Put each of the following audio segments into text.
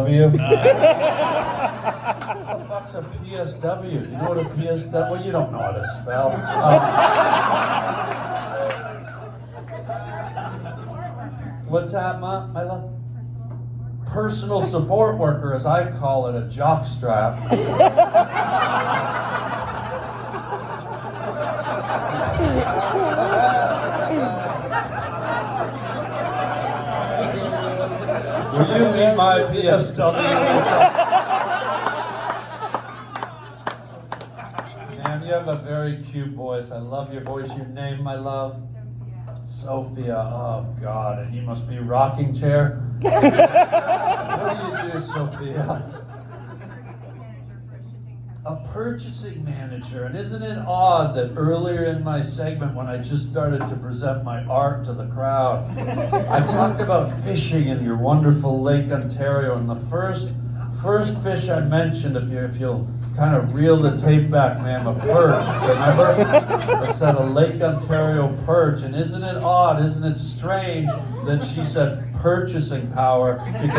What the fuck's a PSW? You know what a PSW? Well, you don't know how to spell. What's that, Ma? I love personal support worker, as I call it, a jockstrap. Will you meet my PSW? Man, you have a very cute voice. I love your voice. Your name, my love? Sophia. Oh, God. And you must be rocking chair? What do you do, Sophia? A purchasing manager. And isn't it odd that earlier in my segment, when I just started to present my art to the crowd, I talked about fishing in your wonderful Lake Ontario, and the first fish I mentioned, if you'll kind of reel the tape back, ma'am, a perch. Remember? I said a Lake Ontario perch, and isn't it odd, isn't it strange that she said purchasing power, because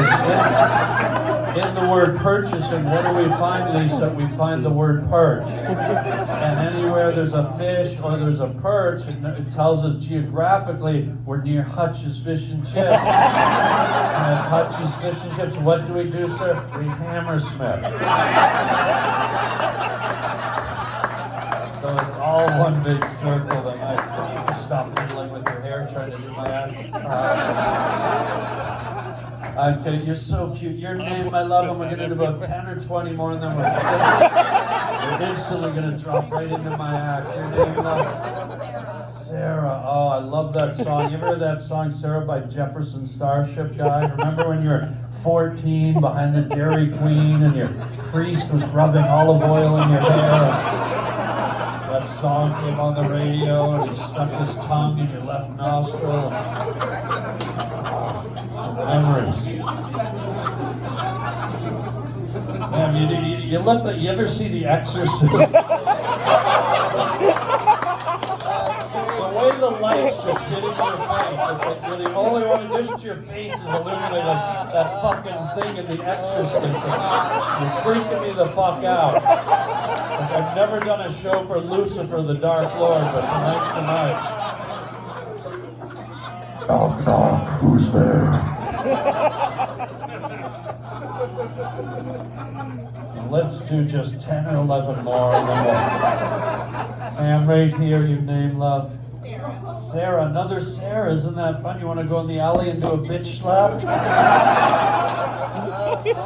in the word purchasing, what do we find, Lisa? We find the word perch. And anywhere there's a fish or there's a perch, it tells us geographically we're near Hutch's Fish and Chips. And at Hutch's Fish and Chips, what do we do, sir? We hammersmith. So it's all one big circle that I stop fiddling with your hair trying to do my act. I'm kidding. You're so cute. Your name, I love, and we're going to do about 10 or 20 more, and then we're instantly going to drop right into my act. Your name, love? Sarah. Oh, I love that song. You ever heard that song, Sarah, by Jefferson Starship guy? Remember when you were 14 behind the Dairy Queen and your priest was rubbing olive oil in your hair? That song came on the radio and he stuck his tongue in your left nostril. Memories. Man, you ever see The Exorcist? The way the light's just hitting your face, it's like you're the only one, just your face is illuminated like that fucking thing in The Exorcist. You're freaking me the fuck out. Like I've never done a show for Lucifer, the Dark Lord, but tonight's tonight. Knock, knock, who's there? Let's do just 10 or 11 more, and then we'll... Ma'am, right here, your name, love? Sarah. Sarah, another Sarah. Isn't that fun? You want to go in the alley and do a bitch slap?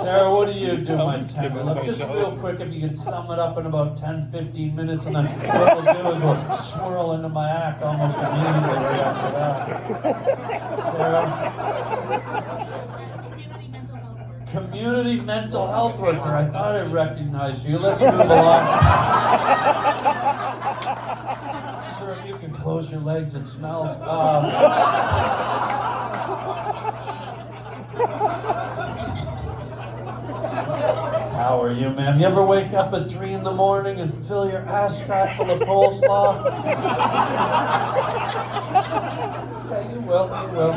Sarah, what do you do, my tender? Look, just real quick, if you can sum it up in about 10, 15 minutes, and then what we'll do is we'll swirl into my act almost immediately right after that. Sarah? Community mental health worker. I thought I recognized you. Let's move along. Sir, if you can close your legs, it smells. How are you, ma'am? You ever wake up at 3 in the morning and fill your ass crack full of coleslaw? Yeah, you will. You will.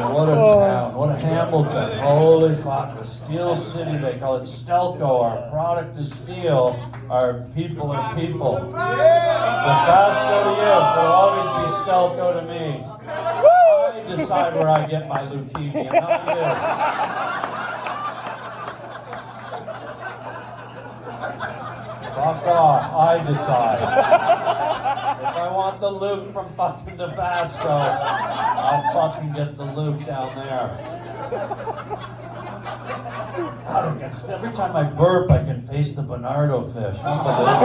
What a town, what a Hamilton, holy fuck, the Steel City, they call it Stelco, our product is steel, our people are people. The Fasco to you, it'll always be Stelco to me. I decide where I get my leukemia, not you. Fuck off, I decide. If I want the Luke from fucking Nebraska, I'll fucking get the Luke down there. God, every time I burp, I can face the Bernardo fish. Unbelievable.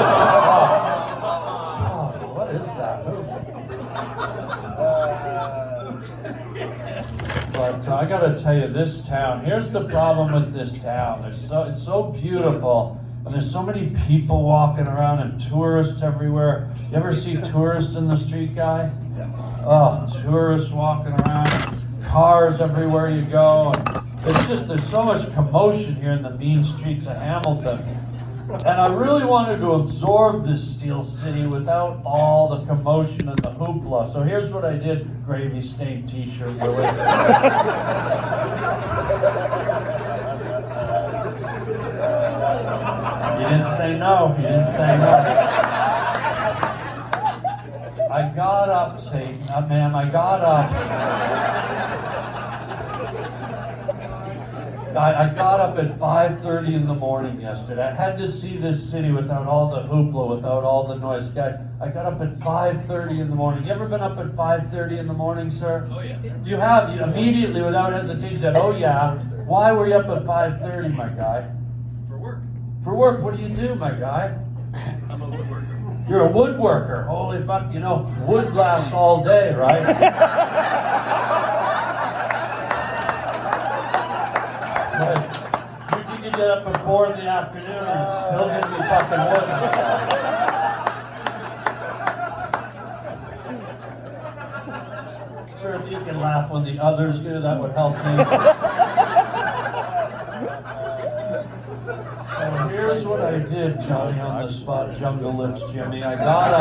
Oh, what is that movie? But I gotta tell you, this town, here's the problem with this town. It's so beautiful. And there's so many people walking around and tourists everywhere. You ever see tourists in the street, guy? Yeah. Oh, tourists walking around, cars everywhere you go. And it's just, there's so much commotion here in the mean streets of Hamilton. And I really wanted to absorb this steel city without all the commotion and the hoopla. So here's what I did. Gravy stained t-shirt, really. You didn't say no. You didn't say no. I got up, Satan. Ma'am, I got up. I got up at 5:30 in the morning yesterday. I had to see this city without all the hoopla, without all the noise. I got up at 5:30 in the morning. You ever been up at 5:30 in the morning, sir? Oh, yeah. You have. You immediately, without hesitation, said, oh, yeah. Why were you up at 5:30, my guy? For work. For work, what do you do, my guy? I'm a woodworker. You're a woodworker. Holy fuck, you know, wood lasts all day, right? But you can get up at 4 in the afternoon and it's still going to be fucking wood. Sir, if you can laugh when the others do, that would help me. So here's what I did, Johnny on the spot, Jungle Lips Jimmy. I got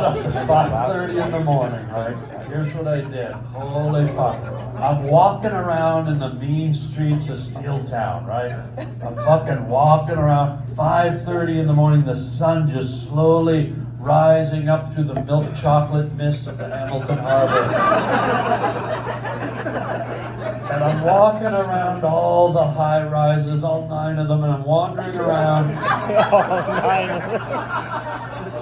up at 5:30 in the morning, right? Here's what I did. Holy fuck. I'm walking around in the mean streets of Steeltown, right? I'm fucking walking around, 5:30 in the morning, the sun just slowly rising up through the milk chocolate mist of the Hamilton Harbor. And I'm walking around all the high rises, all 9 of them, and I'm wandering around.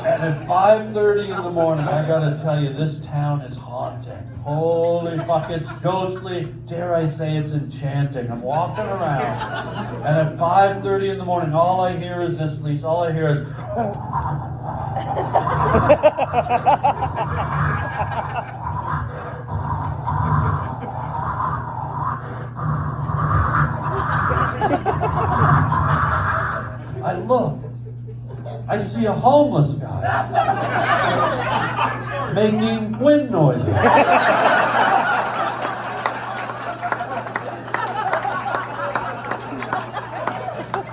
And at 5:30 in the morning, I gotta tell you, this town is haunting. Holy fuck, it's ghostly. Dare I say it's enchanting. I'm walking around, and at 5:30 in the morning, all I hear is this, Lisa, all I hear is... I look. I see a homeless guy making wind noises.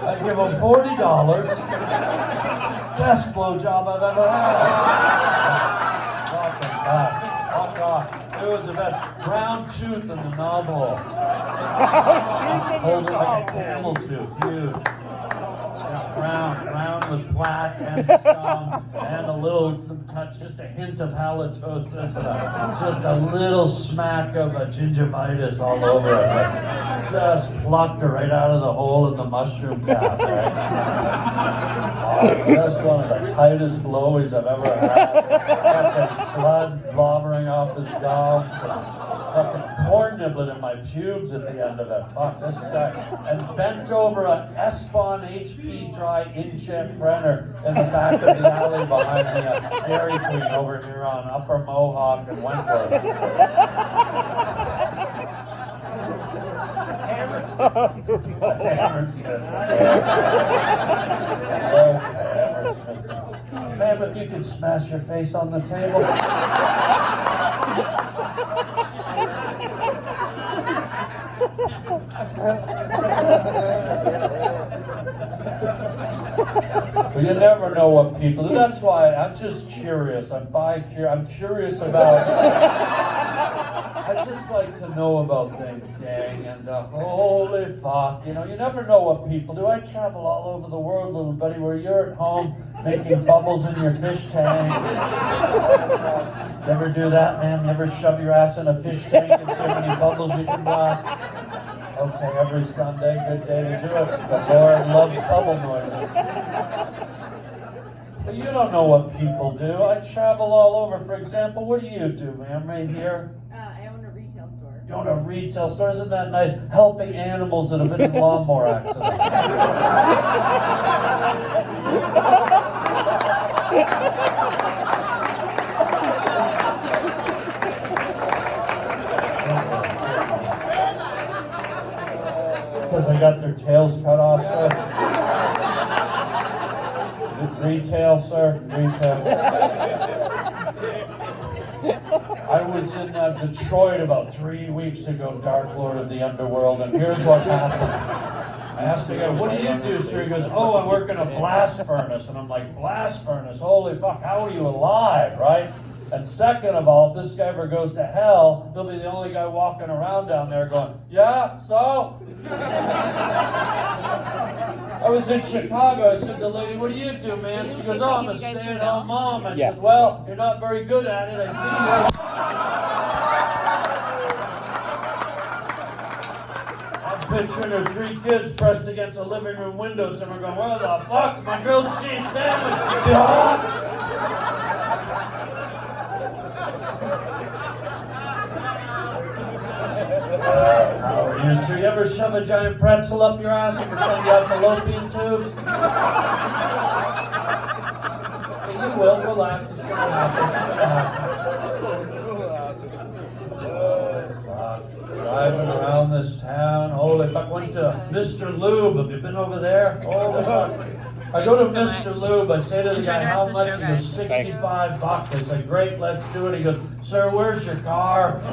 I give him $40. Best blowjob I've ever had. Fuck off. It was the best. Brown tooth in the novel. Holding like a camel tooth. Huge. Brown with black and scum and a little touch, just a hint of halitosis and just a little smack of a gingivitis all over it. Like, just plucked her right out of the hole in the mushroom cap, right? Oh, just one of the tightest blowies I've ever had. Fucking blood slobbering off his gums. Fucking corn nibbling in my pubes at the end of it. Fuck this guy. And bent over an Espon HP dry inkjet printer in the back of the alley behind me, a Dairy Queen over here on Upper Mohawk and Wentworth. Hammersmith. Ma'am, if you could smash your face on the table. Well, you never know what people do. That's why I'm just curious. I'm curious about... I just like to know about things, gang. And holy fuck, you know, you never know what people do. I travel all over the world, little buddy, where you're at home making bubbles in your fish tank. You ever do that, man? You ever shove your ass in a fish tank and see how many bubbles you can blast? Okay, every Sunday, good day to do it. The Lord loves bubble noises. But you don't know what people do. I travel all over. For example, what do you do, ma'am, right here? I own a retail store. You own a retail store. Isn't that nice? Helping animals that have been in lawnmower accidents. Because they got their tails cut off, sir. Retail, sir. Retail. I was in Detroit about 3 weeks ago, Dark Lord of the Underworld, and here's what happened. I I asked the guy, what do you do, sir? He goes, oh, I work in a blast furnace. And I'm like, blast furnace? Holy fuck, how are you alive, right? And second of all, if this guy ever goes to hell, he'll be the only guy walking around down there going, yeah, so? I was in Chicago. I said to the lady, what do you do, man? She goes, oh, I'm a stay-at-home mom. I said, well, you're not very good at it. I see you. Picturing her 3 kids pressed against a living room window, and we're going, where the fuck's my grilled cheese sandwich? How are you, sir? You ever shove a giant pretzel up your ass and pretend you have fallopian tubes? You will, relax, it's gonna happen. Driving around this town. Holy fuck, went to Mr. Lube. Have you been over there? Holy fuck. I go to Mr. Lube. I say to the guy, how much? He goes, $65. I say, great, let's do it. He goes, sir, where's your car? I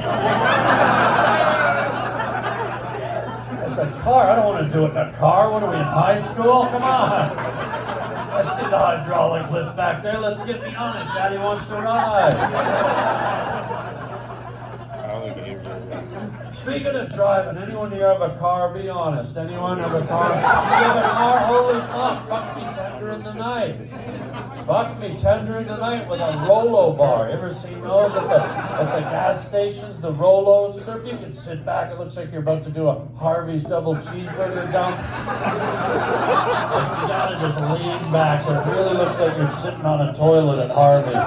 said, car? I don't want to do it in a car. What are we, in high school? Come on. I see the hydraulic lift back there. Let's get me on it. Daddy wants to ride. Speaking of driving, anyone here have a car? Be honest. Anyone have a car? You have a car? Holy fuck. Fuck me tender in the night. Fuck me tender in the night with a Rolo bar. You ever seen those at the gas stations? The Rolos? Sir, if you can sit back, it looks like you're about to do a Harvey's double cheeseburger dump. You gotta just lean back. So it really looks like you're sitting on a toilet at Harvey's.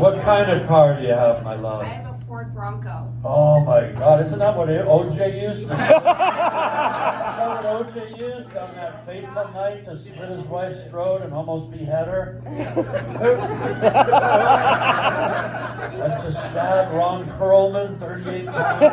What kind of car do you have, my love? I have a Ford Bronco. Oh my God, isn't that what OJ used to say? Isn't that what OJ used on that fateful night to slit his wife's throat and almost behead her? And to stab Ron Perlman 38 times?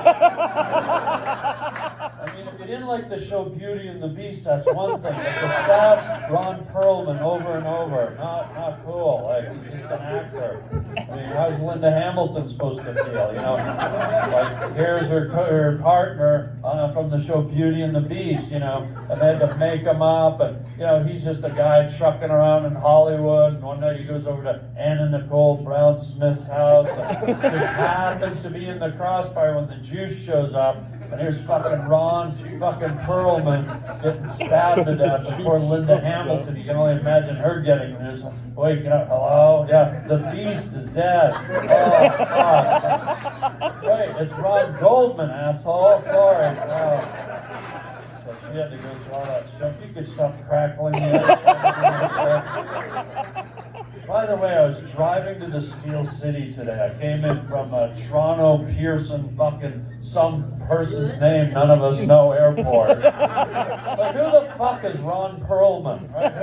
I mean, if you didn't like the show Beauty and the Beast, that's one thing. But to stab Ron Perlman over and over, not cool. Like, he's just an actor. I mean, how's Linda Hamilton supposed to feel? You know, like here's her partner from the show Beauty and the Beast. You know, and they had to make him up, and you know, he's just a guy trucking around in Hollywood. And one night he goes over to Anna Nicole Brown Smith's house, and just happens to be in the crossfire when the juice shows up. And here's fucking Ron fucking Perlman getting stabbed to death before Linda Hamilton. You can only imagine her getting this. Waking up, hello? Yeah, the Beast is dead. Oh, fuck. Wait, it's Ron Goldman, asshole. Sorry. Oh. So she had to go through all that stuff. You could stop crackling. By the way, I was driving to the Steel City today. I came in from Toronto Pearson fucking some person's name none of us know airport. Like, who the fuck is Ron Perlman? Right?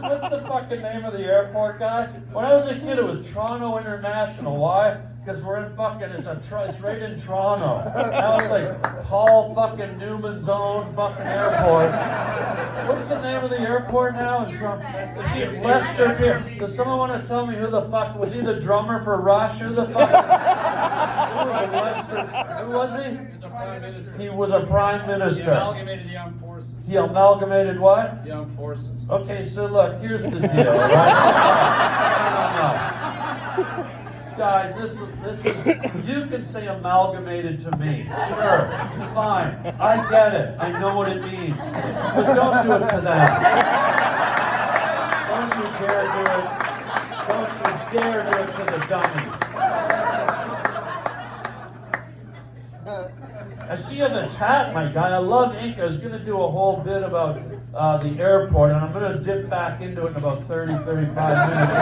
What's the fucking name of the airport guy? When I was a kid, it was Toronto International. Why? Because we're in fucking, it's right in Toronto. Now it's like Paul fucking Newman's own fucking airport. What's the name of the airport now in Toronto? Lester Pier. Does someone want to tell me who the fuck, was he the drummer for Rush? Who the fuck? Who was he? He was a prime minister. He was a prime minister. He amalgamated the armed forces. He amalgamated what? The armed forces. Okay, so look, here's the deal, right? No. Guys, this is, you can say amalgamated to me. Sure, fine. I get it. I know what it means. But don't do it to them. Don't you dare do it. Don't you dare do it to the dummies. I see you have a tat, my guy. I love ink. I was going to do a whole bit about the airport, and I'm going to dip back into it in about 30, 35 minutes.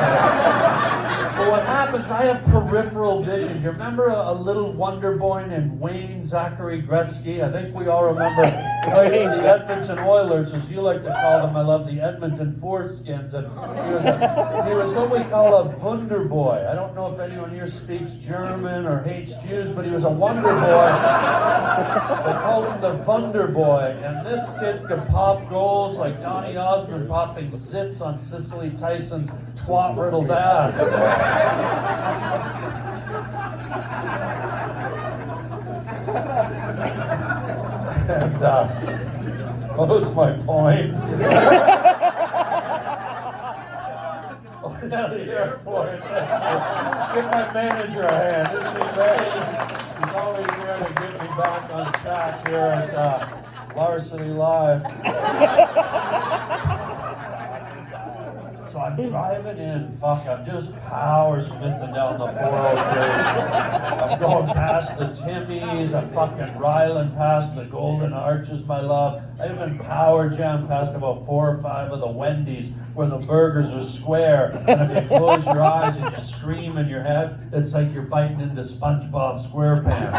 But what happens, I have peripheral vision. You remember a little wonder boy named Wayne Zachary Gretzky? I think we all remember playing the Edmonton Oilers, as you like to call them. I love the Edmonton Foreskins. And he was what we call a Wunder Boy. I don't know if anyone here speaks German or hates Jews, but he was a wonder boy. They called him the Wunder Boy. And this kid could pop goals like Donny Osmond popping zits on Cicely Tyson's twat-riddled ass. And what was my point? Oh, yeah, the airport. Give my manager a hand. Isn't he ready? He's always here to get me back on track here at Varsity Live. So I'm driving in, I'm just power smithing down the 403. I'm going past the Timmy's, I'm fucking riling past the Golden Arches, my love. I even power jammed past about 4 or 5 of the Wendy's where the burgers are square. And if you close your eyes and you scream in your head, it's like you're biting into SpongeBob SquarePants.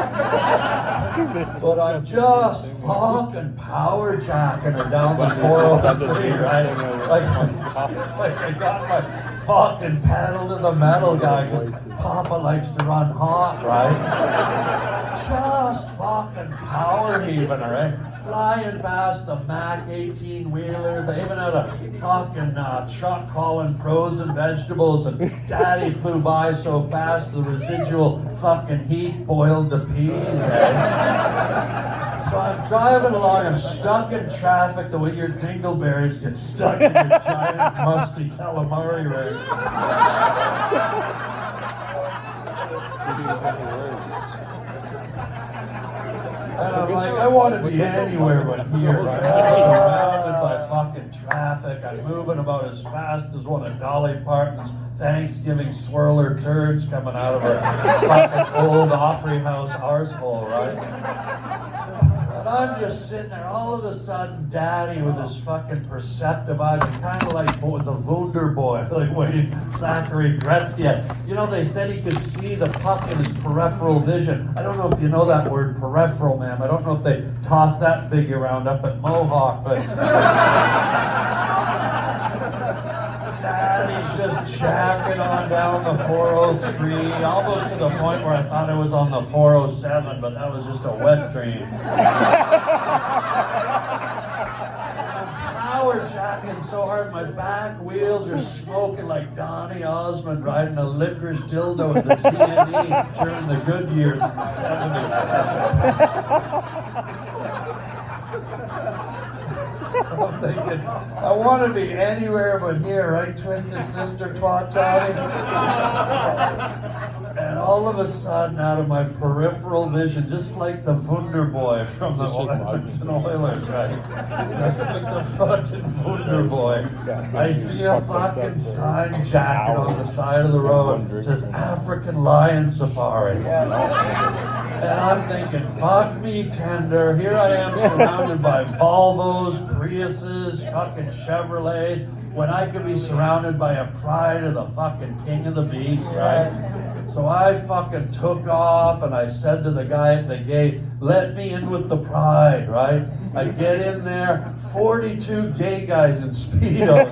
But I'm just fucking power jacking her down the 403, right? Like I got my fucking pedal to the metal guy because Papa likes to run hot, right? Just fucking power heaving, all right? Flying past the Mac 18 wheelers. I even had a fucking truck hauling frozen vegetables, and Daddy flew by so fast the residual fucking heat boiled the peas. So I'm driving along, I'm stuck in traffic the way your dingleberries get stuck in your giant musty calamari ring. And I'm like, I want to be anywhere but here, right? I'm surrounded by fucking traffic. I'm moving about as fast as one of Dolly Parton's Thanksgiving swirler turds coming out of her fucking old Opry House arsehole, right? And I'm just sitting there, all of a sudden, Daddy with his fucking perceptive eyes, kind of like the Wunder Boy, like Wayne Zachary Gretzky. You know, they said he could see the puck in his peripheral vision. I don't know if you know that word, peripheral, ma'am. I don't know if they toss that figure around up at Mohawk, but Daddy's just jacking on down the 403, almost to the point where I thought I was on the 407, but that was just a wet dream. Power jacking so hard, my back wheels are smoking like Donny Osmond riding a licorice dildo at the CNE during the good years in the 70s. I'm thinking, I want to be anywhere but here, right, Twisted Sister Twat Johnny? And all of a sudden, out of my peripheral vision, just like the Wunder Boy from the Edmonton Oilers, right? Just like the fucking Wunder Boy. I see a fucking sign jacket on the side of the road. It says African Lion Safari. And I'm thinking, fuck me tender. Here I am surrounded by Volvos, Priuses, fucking Chevrolets, when I could be surrounded by a pride of the fucking king of the beast, right? So I fucking took off and I said to the guy at the gate, let me in with the pride, right? I get in there, 42 gay guys in Speedos.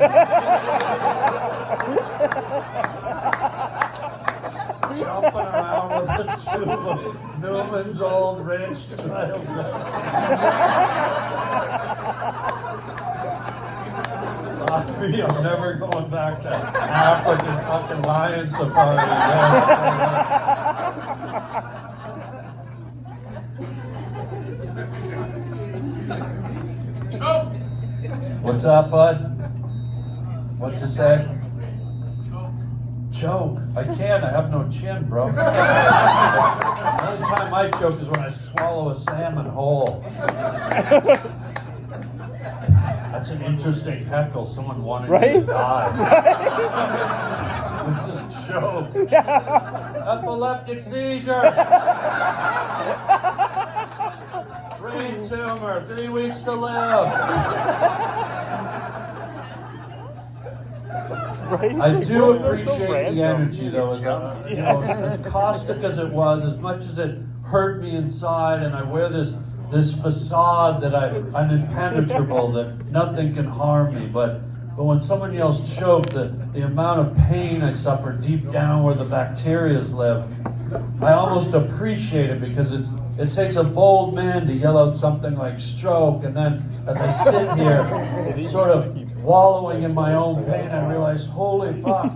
Jumping around with a tube of Newman's Old Ranch style. I'm never going back to African fucking lion safari again. What's up, bud? What'd you say? Choke. I can't. I have no chin, bro. The only time I choke is when I swallow a salmon whole. That's an interesting heckle. Someone wanted to die. Just choke. Epileptic seizure. Brain tumor. 3 weeks to live. Right? I do That's so appreciate the random. energy, though. As caustic as it was, as much as it hurt me inside, and I wear this facade that I'm impenetrable, that nothing can harm me. But when someone yells choke, the amount of pain I suffer deep down where the bacterias live, I almost appreciate it, because it takes a bold man to yell out something like stroke, and then as I sit here sort of wallowing in my own pain, I realize, holy fuck,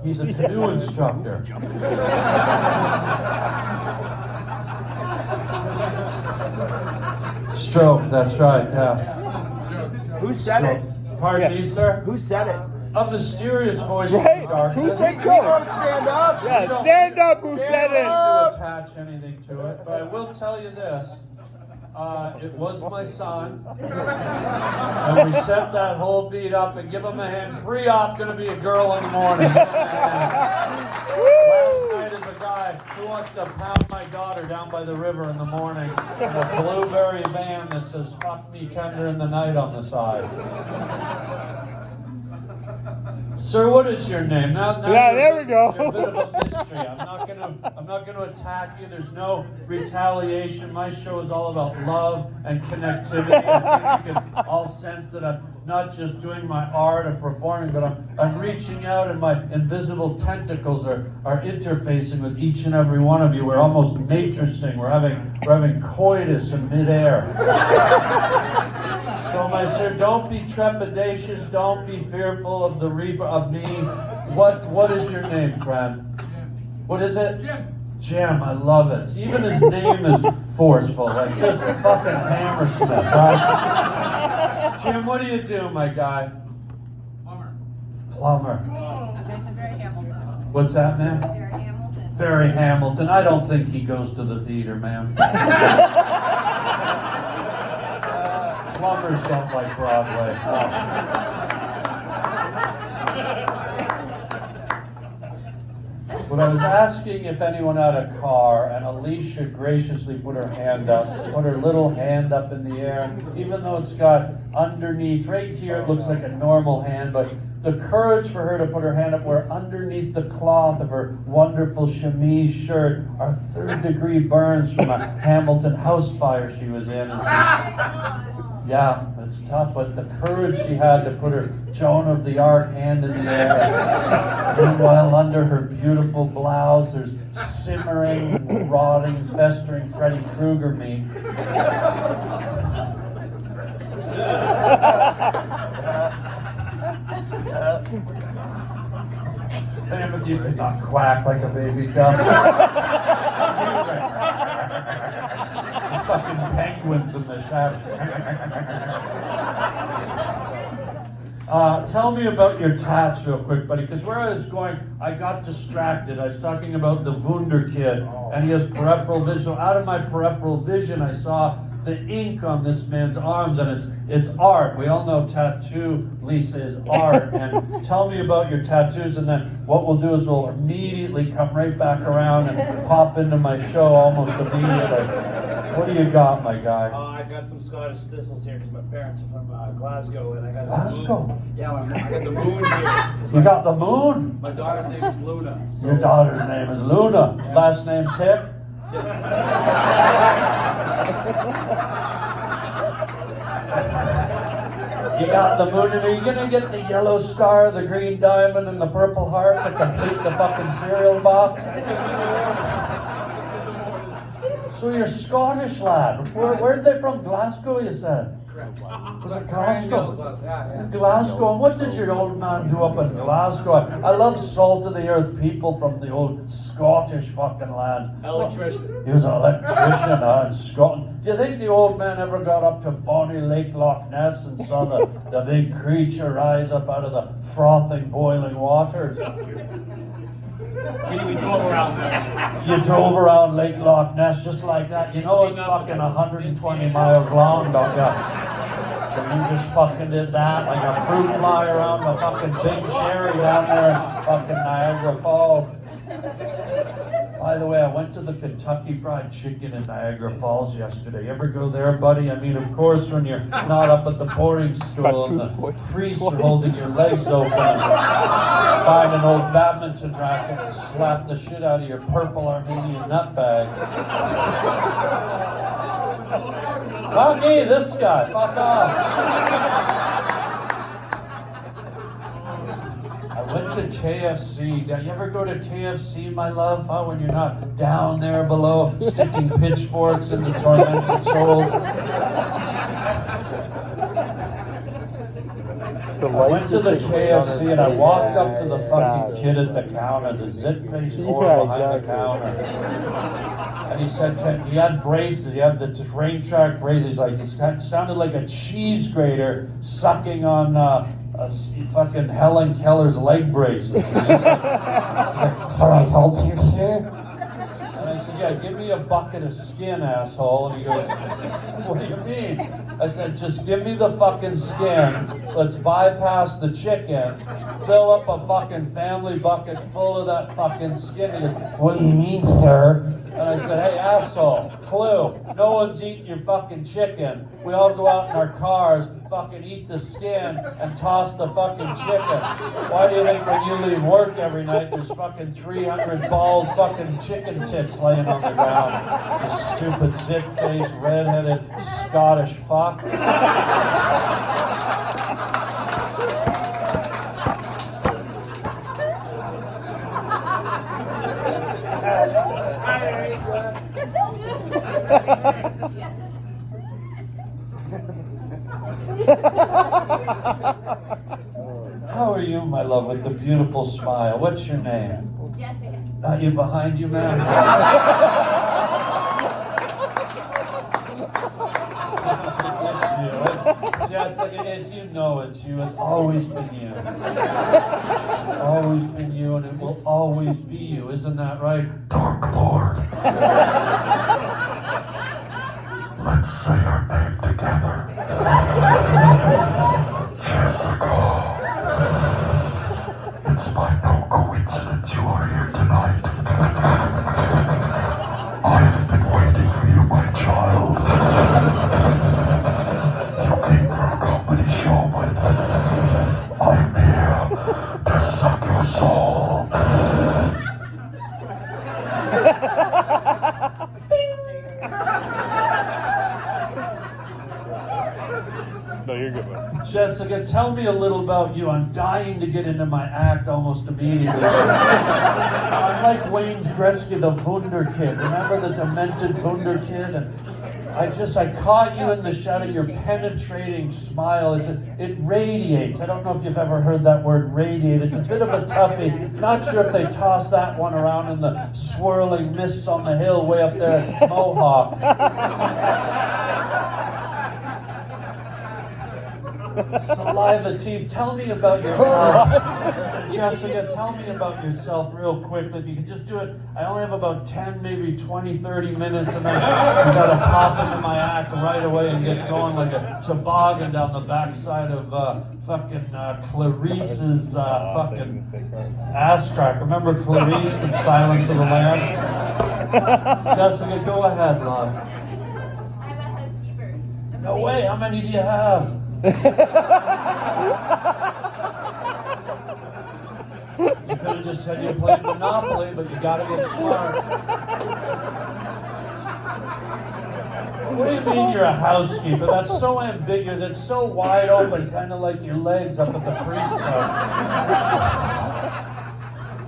he's a canoe instructor. Stroke, that's right, yeah. Who said it? Pardon me, sir? Who said it? A mysterious voice in Right? the darkness. Who said You choke? don't stand up. Yeah, stand up. Who said it? To attach anything to it, but I will tell you this. It was my son. And we set that whole beat up, and give him a hand. Pre-op, gonna be a girl in the morning. Last night is a guy who wants to pound my daughter down by the river in the morning in a blueberry van that says "fuck me tender in the night" on the side. Sir, what is your name? Now Yeah, there we go. You're a bit of a mystery. I'm not gonna attack you. There's no retaliation. My show is all about love and connectivity. I think you can all sense that I'm not just doing my art and performing, but I'm reaching out, and my invisible tentacles are interfacing with each and every one of you. We're almost matrixing. We're having coitus in midair. So, my sir, don't be trepidatious. Don't be fearful of the reaper of me. What is your name, friend? What is it? Jim. Jim. I love it. Even his name is forceful, like just fucking Hammersmith, right? Jim, what do you do, my guy? Plumber. Guys are very Hamilton. What's that, ma'am? Very Hamilton. Very Hamilton. I don't think he goes to the theater, ma'am. Plumbers don't like Broadway. But I was asking if anyone had a car, and Alicia graciously put her hand up, put her little hand up in the air. Even though it's got underneath, right here, it looks like a normal hand, but the courage for her to put her hand up where underneath the cloth of her wonderful chemise shirt are third-degree burns from a Hamilton house fire she was in. And yeah, it's tough, but the courage she had to put her Joan of the Arc hand in the air. Meanwhile, under her beautiful blouse, there's simmering, rotting, festering Freddy Krueger meat. And if you could not quack like a baby duck. Fucking penguins in the shadow. Tell me about your tats real quick, buddy, because where I was going, I got distracted. I was talking about the Wunder kid, and he has peripheral vision. Out of my peripheral vision, I saw the ink on this man's arms, and it's art. We all know tattoo, Lisa, is art. And tell me about your tattoos, and then what we'll do is we'll immediately come right back around and pop into my show almost immediately. What do you got, my guy? I got some Scottish thistles here because my parents are from Glasgow, and I got Glasgow? The moon. Yeah, I got the moon here. You got the moon? My daughter's name is Luna. So Your daughter's name is Luna. Last name Tip? since You got the moon, and are you gonna get the yellow star, the green diamond, and the purple heart to complete the fucking cereal box? So you're Scottish, lad. Where'd they from? Glasgow, you said? Was it Glasgow? Glasgow. And what did your old man do up in Glasgow? I love salt of the earth people from the old Scottish fucking lands. electrician. He was an electrician in Scotland. Do you think the old man ever got up to bonny Lake Loch Ness and saw the big creature rise up out of the frothing, boiling waters? We drove around there. You drove around Lake Loch Ness just like that. You know it's fucking 120 miles long, don't you? So you just fucking did that like a fruit fly around the fucking big cherry down there in fucking Niagara Falls. I by the way, I went to the Kentucky Fried Chicken in Niagara Falls yesterday. You ever go there, buddy? I mean, of course, when you're not up at the boarding school and the priests are holding your legs open and find an old badminton racket and slap the shit out of your purple Armenian nutbag. Not me, this guy. Fuck off. I went to KFC. You ever go to KFC, my love? Huh? When you're not down there below, sticking pitchforks in the tormented souls. I went to the KFC and I walked up to the fucking kid at the counter, the zit-faced whore behind the counter. And he said, he had braces, he had the train track braces. He's like, it sounded like a cheese grater sucking on fucking Helen Keller's leg braces. He's like, can I help you, sir? And I said, yeah, give me a bucket of skin, asshole. And he goes, what do you mean? I said, just give me the fucking skin. Let's bypass the chicken. Fill up a fucking family bucket full of that fucking skin. He goes, what do you mean, sir? And I said, hey, asshole, clue, no one's eating your fucking chicken. We all go out in our cars, fucking eat the skin, and toss the fucking chicken. Why do you think when you leave work every night, there's fucking 300 bald fucking chicken tits laying on the ground? You stupid zit-faced, red-headed Scottish fuck. How are you, my love, with the beautiful smile? What's your name? Jessica. Not you behind you, man? It's you. Jessica, it's you know it's you. It's always been you. It's always been you, and it will always be you. Isn't that right, Dark Lord? Let's say our name together. Jessica. It's by no coincidence you are here tonight. I've been waiting for you, my child. You came for a comedy show, but I'm here to suck your soul. No, you're good, man. Jessica, tell me a little about you. I'm dying to get into my act almost immediately. I'm like Wayne's Gretzky, the Wunder Kid. Remember the demented Wunder Kid? And I caught you in the shadow, your penetrating smile. It radiates. I don't know if you've ever heard that word, radiate. It's a bit of a toughie. Not sure if they toss that one around in the swirling mists on the hill way up there at Mohawk. Saliva teeth. Tell me about yourself. Jessica, tell me about yourself real quickly. If you can just do it. I only have about 10, maybe 20, 30 minutes, and then you gotta pop into my act right away and get going like a toboggan down the backside of fucking Clarice's fucking ass crack. Remember Clarice from Silence of the Lambs? Jessica, go ahead, love. I'm a housekeeper. No way. How many do you have? You could have just said you played Monopoly, but you gotta get smart. What do you mean you're a housekeeper? That's so ambiguous. It's so wide open, kind of like your legs up at the priest's house.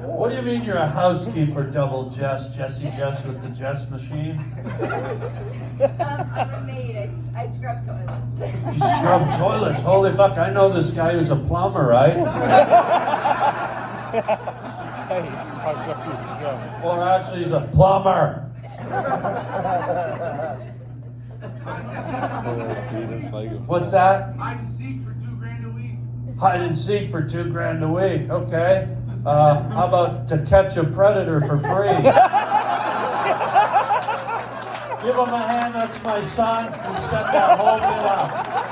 What do you mean you're a housekeeper, double Jess, Jessie Jess with the Jess machine? I'm a maid. I scrub toilets. You scrub toilets? Holy fuck, I know this guy who's a plumber, right? Hey, Or actually, he's a plumber. What's that? Hide and seek for $2,000 a week. Hide and seek for $2,000 a week. Okay. How about to catch a predator for free? Give him a hand, that's my son. Who set that whole bit up.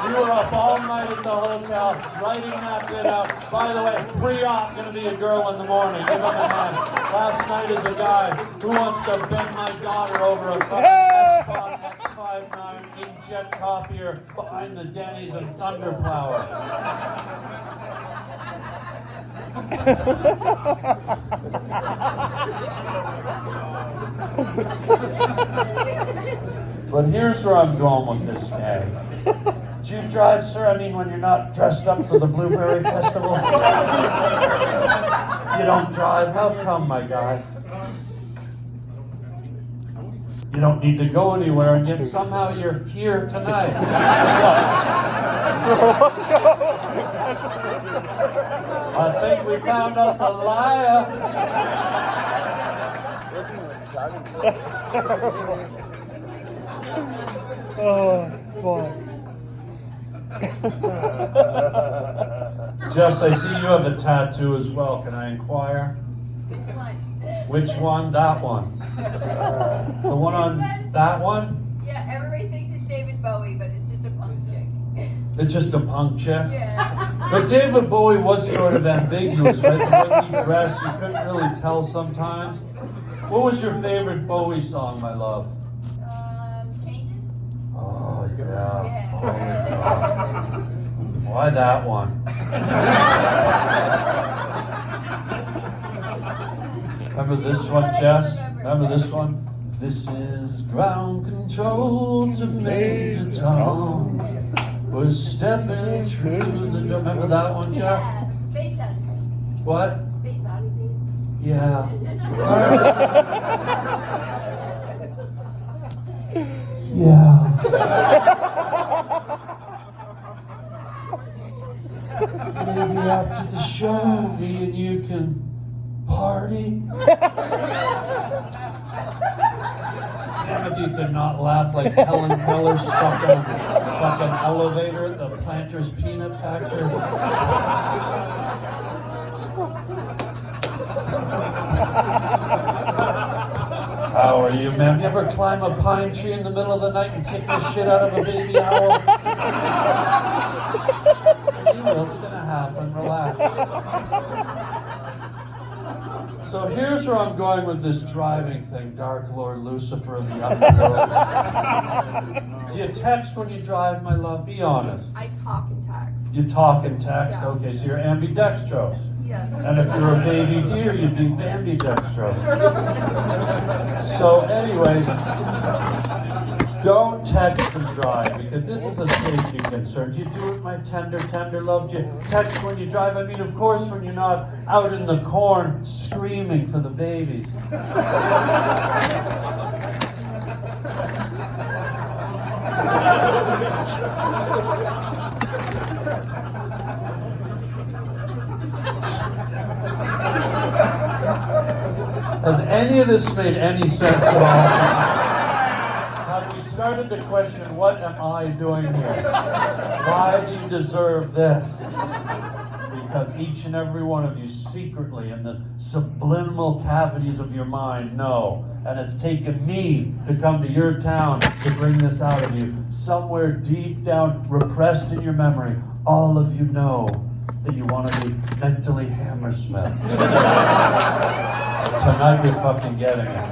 You were up all night at the hotel, writing that bit up. By the way, pre-op gonna be a girl in the morning. Give him a hand. Last night is a guy who wants to bend my daughter over a fucking S-Box X59 inkjet copier behind the Denny's and Thunderplower. But here's where I'm going with this gag. Do you drive, sir? I mean, when you're not dressed up for the Blueberry Festival? You don't drive? How come, my guy? You don't need to go anywhere, and yet somehow you're here tonight. I think we found us a liar. Oh, fuck. Jess, I see you have a tattoo as well. Can I inquire? Which one? That one. The one on that one? Yeah, everybody thinks it's David Bowie, but it's just a punk chick. It's just a punk chick? Yeah. But David Bowie was sort of ambiguous, right? The way he dressed, you couldn't really tell sometimes. What was your favorite Bowie song, my love? Changes? Oh, yeah. Yeah. Oh, why that one? Remember this one, Jess? Remember this one? This is ground control to Major Tom. We're stepping through the door. Remember that one, Jess? Yeah. Space Odyssey. What? Space Odyssey. Yeah. Yeah. Maybe after the show, me and you can party. Damn if you could not laugh like Helen Keller stuck in a fucking elevator at the Planters Peanut Factory. How are you, man? You ever climb a pine tree in the middle of the night and kick the shit out of a baby owl? You will. It's gonna happen. Relax. So here's where I'm going with this driving thing, Dark Lord Lucifer of the underworld. Do you text when you drive, my love? Be honest. I talk and text. You talk and text? Yeah. Okay, so you're ambidextrous. Yes. And if you're a baby deer, you'd be ambidextrous. So anyways, don't text and drive, because this is a safety concern. Do you do it, my tender, tender love? Do you text when you drive? I mean, of course, when you're not out in the corn screaming for the babies. Has any of this made any sense at all? Have we started to question, what am I doing here? Why do you deserve this? Because each and every one of you secretly in the subliminal cavities of your mind know. And it's taken me to come to your town to bring this out of you. Somewhere deep down, repressed in your memory, all of you know that you want to be mentally Hammersmith. Tonight you're fucking getting it.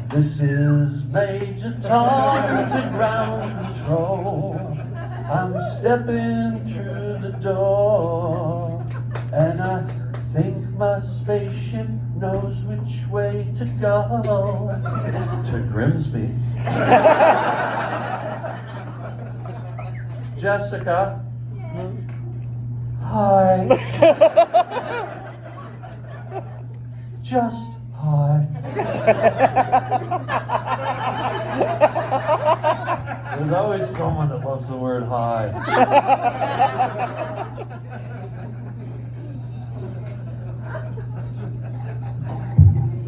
This is Major Tom to ground control. I'm stepping through the door, and I think my spaceship knows which way to go. To Grimsby. Jessica. Hi. Just hi. There's always someone that loves the word hi.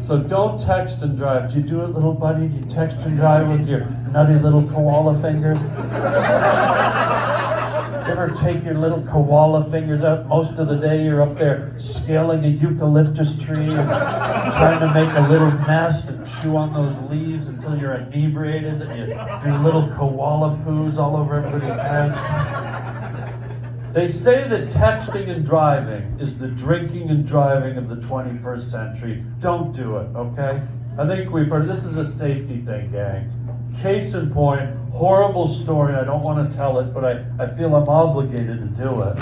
So don't text and drive. Do you do it, little buddy? Do you text and drive with your nutty little koala fingers? You ever take your little koala fingers out? Most of the day you're up there scaling a eucalyptus tree and trying to make a little nest and chew on those leaves until you're inebriated and you do little koala poos all over everybody's heads. They say that texting and driving is the drinking and driving of the 21st century. Don't do it, okay? I think we've heard, this is a safety thing, gang. Case in point, horrible story, I don't want to tell it, but I feel I'm obligated to do it.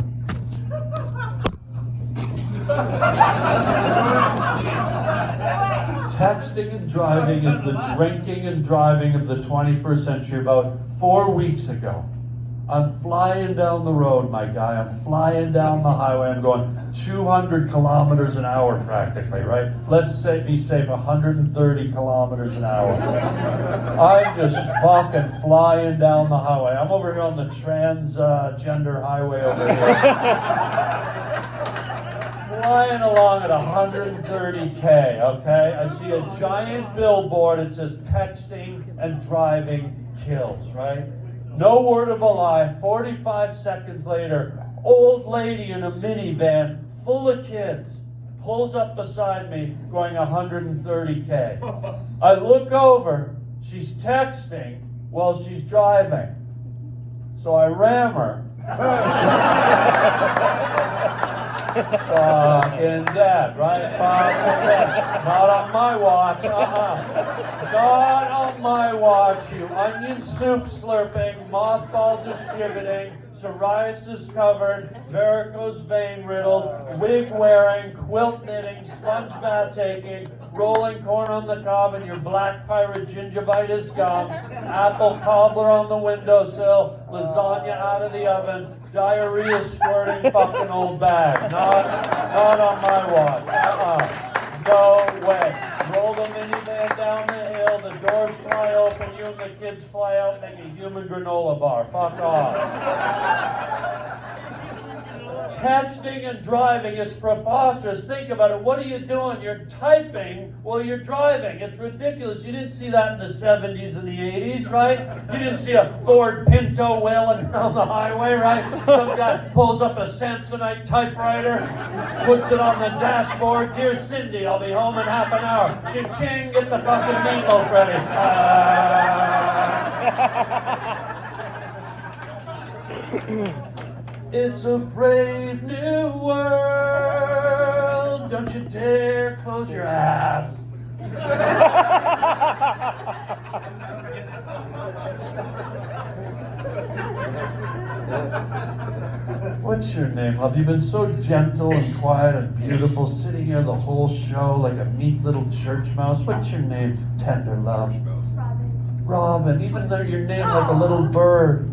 Texting and driving is the drinking and driving of the 21st century. About 4 weeks ago, I'm flying down the road, my guy. I'm flying down the highway. I'm going 200 kilometers an hour practically, right? Let's say be safe, 130 kilometers an hour. I'm just fucking flying down the highway. I'm over here on the transgender highway over here. Flying along at 130K, okay? I see a giant billboard. It says texting and driving kills, right? No word of a lie. 45 seconds later, old lady in a minivan full of kids pulls up beside me going 130K. I look over. She's texting while she's driving. So I ram her. Fucking dead, right? Fucking dead. Not on my watch, Not on my watch, you onion soup slurping, mothball distributing, psoriasis covered, varicose vein riddled, wig wearing, quilt knitting, sponge bath taking, rolling corn on the cob and your black pirate gingivitis gum, apple cobbler on the windowsill, lasagna out of the oven, diarrhea squirting fucking old bag. Not on my watch. No way. Roll the minivan down the hill, the doors fly open, you and the kids fly out, make a human granola bar. Fuck off. Texting and driving is preposterous. Think about it. What are you doing? You're typing while you're driving. It's ridiculous. You didn't see that in the 70s and the 80s, right? You didn't see a Ford Pinto wailing down the highway, right? Some guy pulls up a Samsonite typewriter, puts it on the dashboard. Dear Cindy, I'll be home in half an hour. Ching-ching, get the fucking meatloaf ready. It's a brave new world. Don't you dare close your ass. What's your name, love? You've been so gentle and quiet and beautiful, sitting here the whole show like a meek little church mouse. What's your name, tender love? Robin. Robin. Even though you're named like a little bird.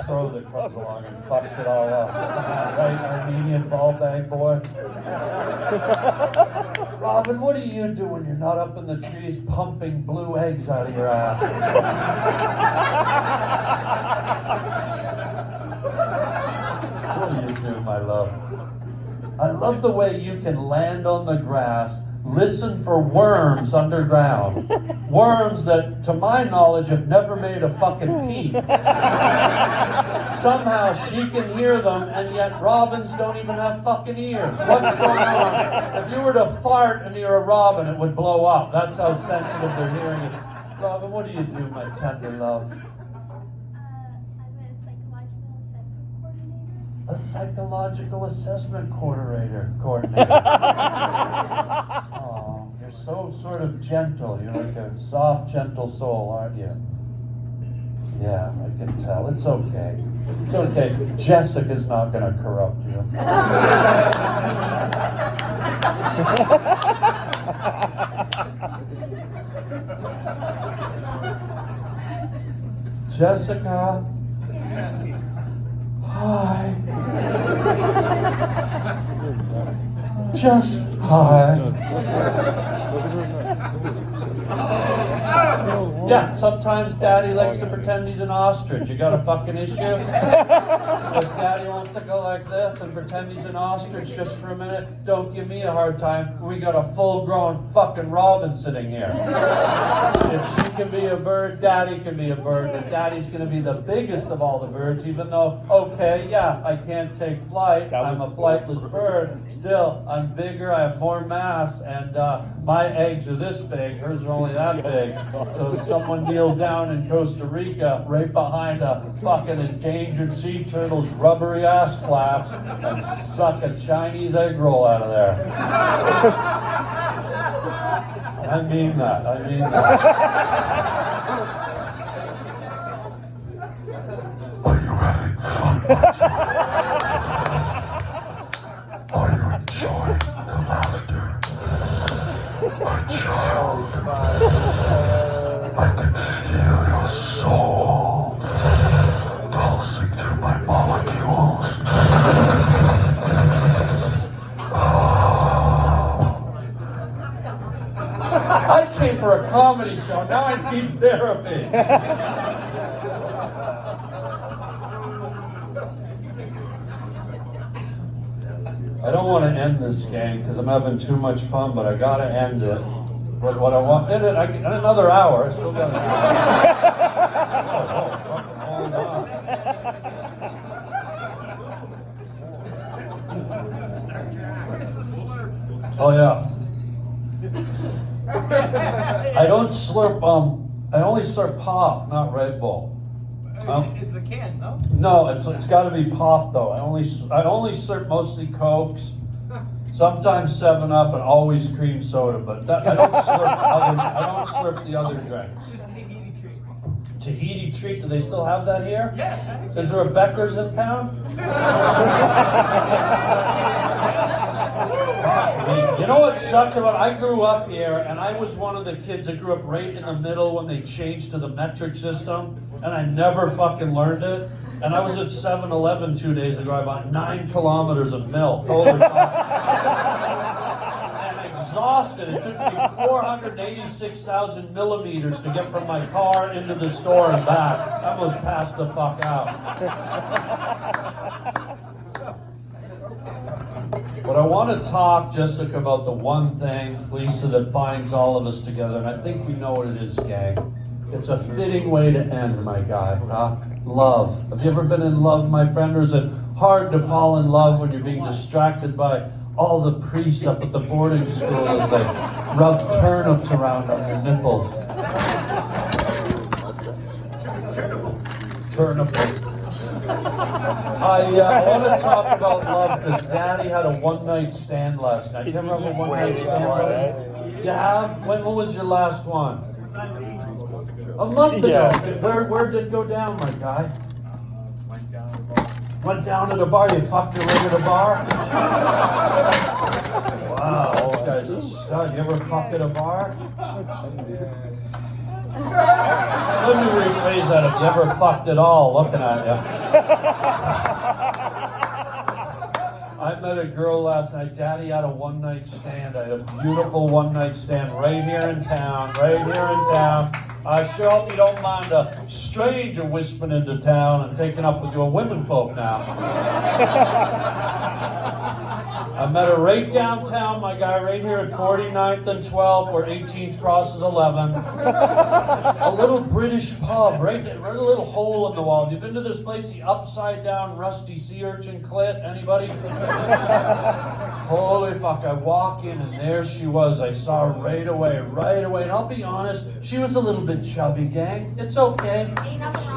Throw that comes along and fucks it all up. Right, Armenian ball bag boy. Robin, what do you do when you're not up in the trees pumping blue eggs out of your ass? What do you do, my love? I love the way you can land on the grass, listen for worms underground. Worms that, to my knowledge, have never made a fucking peep. Somehow she can hear them, and yet robins don't even have fucking ears. What's going on? If you were to fart and you're a robin, it would blow up. That's how sensitive their hearing is. Robin, what do you do, my tender love? A psychological assessment coordinator. Oh, you're so sort of gentle. You're like a soft, gentle soul, aren't you? Yeah, I can tell. It's okay. It's okay. Jessica's not going to corrupt you. Jessica. Hi. Just hi. Yeah, sometimes Daddy likes to pretend he's an ostrich. You got a fucking issue? If Daddy wants to go like this and pretend he's an ostrich just for a minute, don't give me a hard time. We got a full-grown fucking robin sitting here. If she can be a bird, daddy can be a bird, but daddy's going to be the biggest of all the birds, even though, okay, yeah, I can't take flight, I'm a flightless bird, still, I'm bigger, I have more mass, and my eggs are this big, hers are only that big. So someone kneel down in Costa Rica, right behind a fucking endangered sea turtle's rubbery ass flaps, and suck a Chinese egg roll out of there. I mean that. Are you having fun? Are you enjoying the laughter? My child, I can feel your soul pulsing through my molecules. I came for a comedy show, now I need therapy. I don't want to end this game because I'm having too much fun, but I gotta end it. But what I want, in another hour, I still got an hour. Hold on. Oh yeah. I don't slurp, I only slurp pop, not Red Bull. It's a can, no? No, it's got to be pop though. I only slurp mostly Cokes, sometimes 7-Up, and always cream soda. But I don't slurp the other drinks. Just Tahiti treat. Tahiti treat. Do they still have that here? Yeah. Is there a Becker's in town? You know what sucks about it? I grew up here, and I was one of the kids that grew up right in the middle when they changed to the metric system, and I never fucking learned it. And I was at 7-Eleven 2 days ago. I bought 9 kilometers of milk. And exhausted. It took me 486,000 millimeters to get from my car into the store and back. I almost passed the fuck out. But I want to talk, Jessica, about the one thing, Lisa, that binds all of us together, and I think we know what it is, gang. It's a fitting way to end, my guy. Love. Have you ever been in love, my friend, or is it hard to fall in love when you're being distracted by all the priests up at the boarding school as they rub turnips around on your nipples? Turnips. I want to talk about love because Daddy had a one-night stand last night. You ever have a one-night stand? Yeah? When was your last one? A month ago. Yeah. Where did it go down, my guy? Went down to the bar. You fucked your leg at a bar? Wow, this guy's a stud. You ever fucked at a bar? Let me rephrase that. If you ever fucked at all, looking at you. I met a girl last night. Daddy had a one-night stand. I had a beautiful one-night stand right here in town. I sure hope you don't mind a stranger whispering into town and taking up with your women folk now. I met her right downtown, my guy, right here at 49th and 12th, where 18th crosses 11. A little British pub, right a little hole in the wall. Have you been to this place, the upside down rusty sea urchin clit? Anybody? Holy fuck, I walk in and there she was. I saw her right away. And I'll be honest, she was a little bit chubby, gang. It's okay.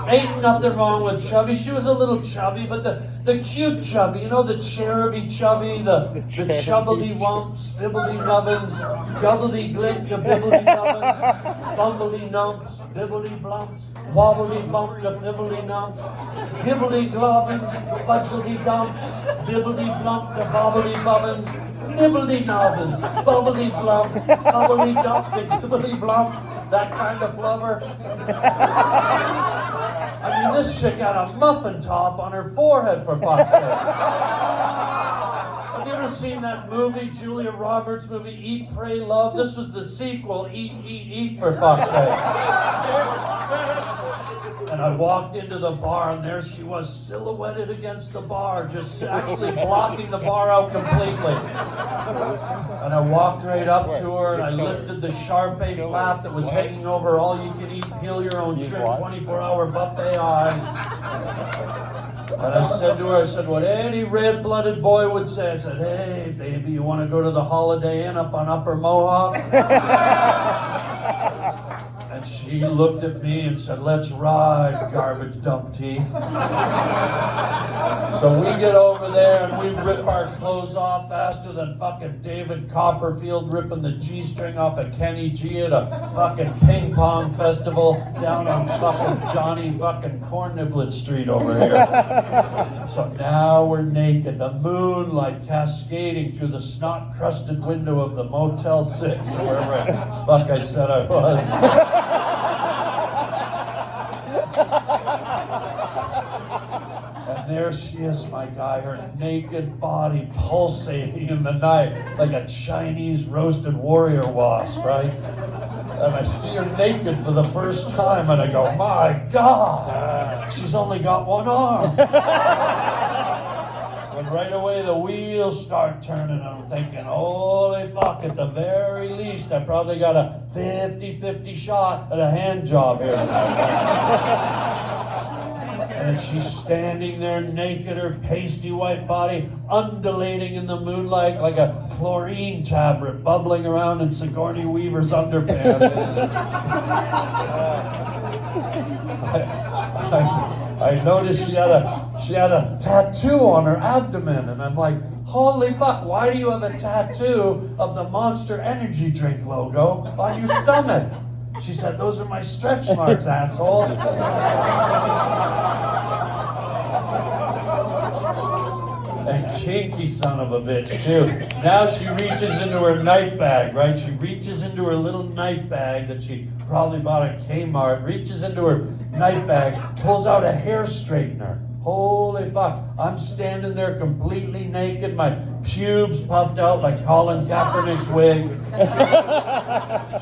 Ain't nothing wrong with chubby. She was a little chubby, but the cute chubby, you know, the cheruby chubby, the chubbly wumps, bibbly nubbins, gubbly glink, bibbly nubbins, bumbly numps, bibbly blumps, wobbly bump, the fibbly numps, gibbly globbins, fudgely dumps, bibbly blump, the bobbly bubbins, nibbly nobbins, bubbly blump, bubbly dump, bibbly blump, that kind of flubber. I mean, this chick had a muffin top on her forehead, for fuck's sake. Have you ever seen that movie, Julia Roberts movie, Eat, Pray, Love? This was the sequel, Eat, Eat, Eat, for fuck's sake. And And I walked into the bar, and there she was, silhouetted against the bar, just actually blocking the bar out completely. And I walked right up to her, and I lifted the Sharpay flap that was hanging over all-you-can-eat, peel-your-own shrimp, 24-hour buffet eyes. And I said to her, I said, what any red-blooded boy would say. I said, hey, baby, you want to go to the Holiday Inn up on Upper Mohawk? And she looked at me and said, let's ride, garbage dump teeth. So we get over there and we rip our clothes off faster than fucking David Copperfield ripping the G-string off of Kenny G at a fucking ping pong festival down on fucking Johnny fucking Corniblet Street over here. So now we're naked, the moonlight cascading through the snot-crusted window of the Motel 6, or wherever the fuck I said I was. And there she is, my guy, her naked body pulsating in the night like a Chinese roasted warrior wasp, right? And I see her naked for the first time, and I go, my God, she's only got one arm. And right away the wheels start turning, and I'm thinking, holy fuck, at the very least, I probably got a 50-50 shot at a hand job here tonight. And she's standing there naked, her pasty white body undulating in the moonlight like a chlorine tablet bubbling around in Sigourney Weaver's underpants. I noticed she had a tattoo on her abdomen, and I'm like, holy fuck, why do you have a tattoo of the Monster Energy drink logo on your stomach? She said, those are my stretch marks, asshole. And kinky son of a bitch, too. Now she reaches into her night bag, right? She reaches into her little night bag that she probably bought at Kmart, reaches into her night bag, pulls out a hair straightener. Holy fuck. I'm standing there completely naked, my pubes puffed out like Colin Kaepernick's wig.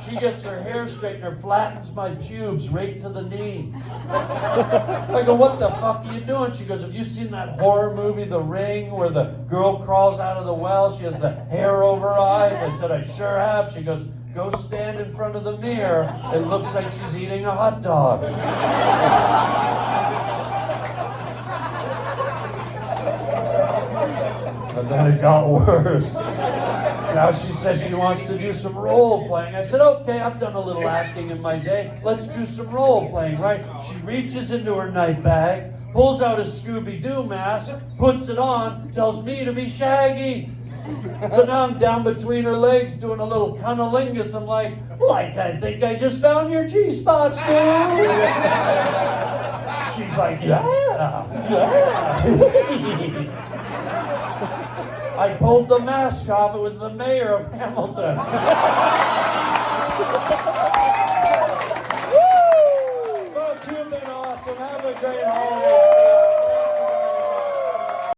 She gets her hair straightener, flattens my pubes right to the knee. I go, what the fuck are you doing? She goes, have you seen that horror movie, The Ring, where the girl crawls out of the well? She has the hair over her eyes. I said, I sure have. She goes, go stand in front of the mirror. It looks like she's eating a hot dog. And then it got worse. Now she says she wants to do some role playing. I said, okay, I've done a little acting in my day. Let's do some role playing, right? She reaches into her night bag, pulls out a Scooby-Doo mask, puts it on, tells me to be Shaggy. So now I'm down between her legs doing a little cunnilingus. I'm like, I think I just found your G-spots, dude. She's like, yeah. I pulled the mask off. It was the mayor of Hamilton.